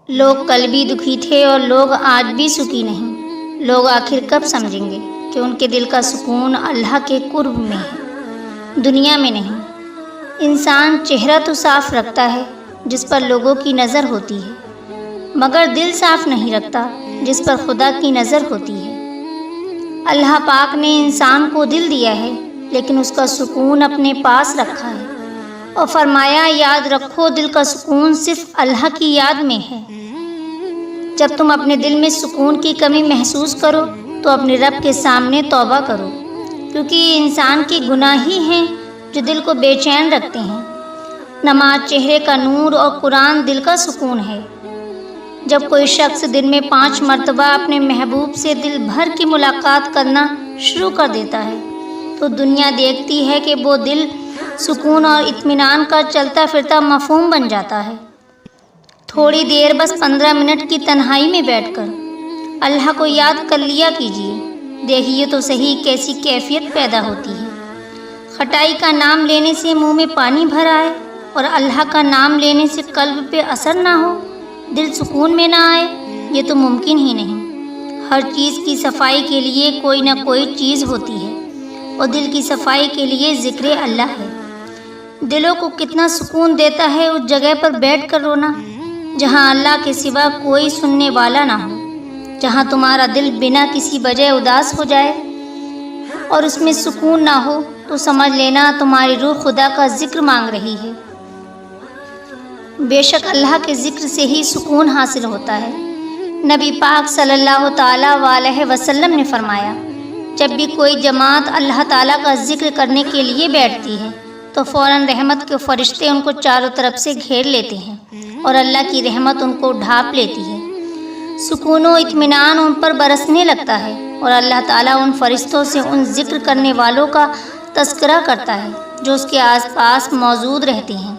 لوگ کل بھی دکھی تھے اور لوگ آج بھی سکھی نہیں۔ لوگ آخر کب سمجھیں گے کہ ان کے دل کا سکون اللہ کے قرب میں ہے، دنیا میں نہیں۔ انسان چہرہ تو صاف رکھتا ہے جس پر لوگوں کی نظر ہوتی ہے، مگر دل صاف نہیں رکھتا جس پر خدا کی نظر ہوتی ہے۔ اللہ پاک نے انسان کو دل دیا ہے لیکن اس کا سکون اپنے پاس رکھا ہے، اور فرمایا یاد رکھو دل کا سکون صرف اللہ کی یاد میں ہے۔ جب تم اپنے دل میں سکون کی کمی محسوس کرو تو اپنے رب کے سامنے توبہ کرو، کیونکہ یہ انسان کے گناہ ہی ہیں جو دل کو بے چین رکھتے ہیں۔ نماز چہرے کا نور اور قرآن دل کا سکون ہے۔ جب کوئی شخص دن میں 5 مرتبہ اپنے محبوب سے دل بھر کی ملاقات کرنا شروع کر دیتا ہے تو دنیا دیکھتی ہے کہ وہ دل سکون اور اطمینان کا چلتا پھرتا مفہوم بن جاتا ہے۔ تھوڑی دیر بس 15 منٹ کی تنہائی میں بیٹھ کر اللہ کو یاد کر لیا کیجیے، دیکھیے تو صحیح کیسی کیفیت پیدا ہوتی ہے۔ کھٹائی کا نام لینے سے منہ میں پانی بھر آئے اور اللہ کا نام لینے سے قلب پہ اثر نہ ہو، دل سکون میں نہ آئے، یہ تو ممکن ہی نہیں۔ ہر چیز کی صفائی کے لیے کوئی نہ کوئی چیز ہوتی ہے، اور دل کی صفائی کے لیے ذکر اللہ ہے۔ دلوں کو کتنا سکون دیتا ہے اس جگہ پر بیٹھ کر رونا جہاں اللہ کے سوا کوئی سننے والا نہ ہو، جہاں تمہارا دل بنا کسی وجہ اداس ہو جائے اور اس میں سکون نہ ہو تو سمجھ لینا تمہاری روح خدا کا ذکر مانگ رہی ہے۔ بے شک اللہ کے ذکر سے ہی سکون حاصل ہوتا ہے۔ نبی پاک صلی اللہ تعالیٰ علیہ وسلم نے فرمایا، جب بھی کوئی جماعت اللہ تعالیٰ کا ذکر کرنے کے لیے بیٹھتی ہے تو فوراً رحمت کے فرشتے ان کو چاروں طرف سے گھیر لیتے ہیں اور اللہ کی رحمت ان کو ڈھانپ لیتی ہے۔ سکون و اطمینان ان پر برسنے لگتا ہے اور اللہ تعالیٰ ان فرشتوں سے ان ذکر کرنے والوں کا تذکرہ کرتا ہے جو اس کے آس پاس موجود رہتے ہیں۔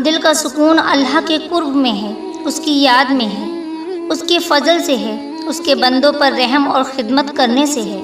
دل کا سکون اللہ کے قرب میں ہے، اس کی یاد میں ہے، اس کے فضل سے ہے، اس کے بندوں پر رحم اور خدمت کرنے سے ہے۔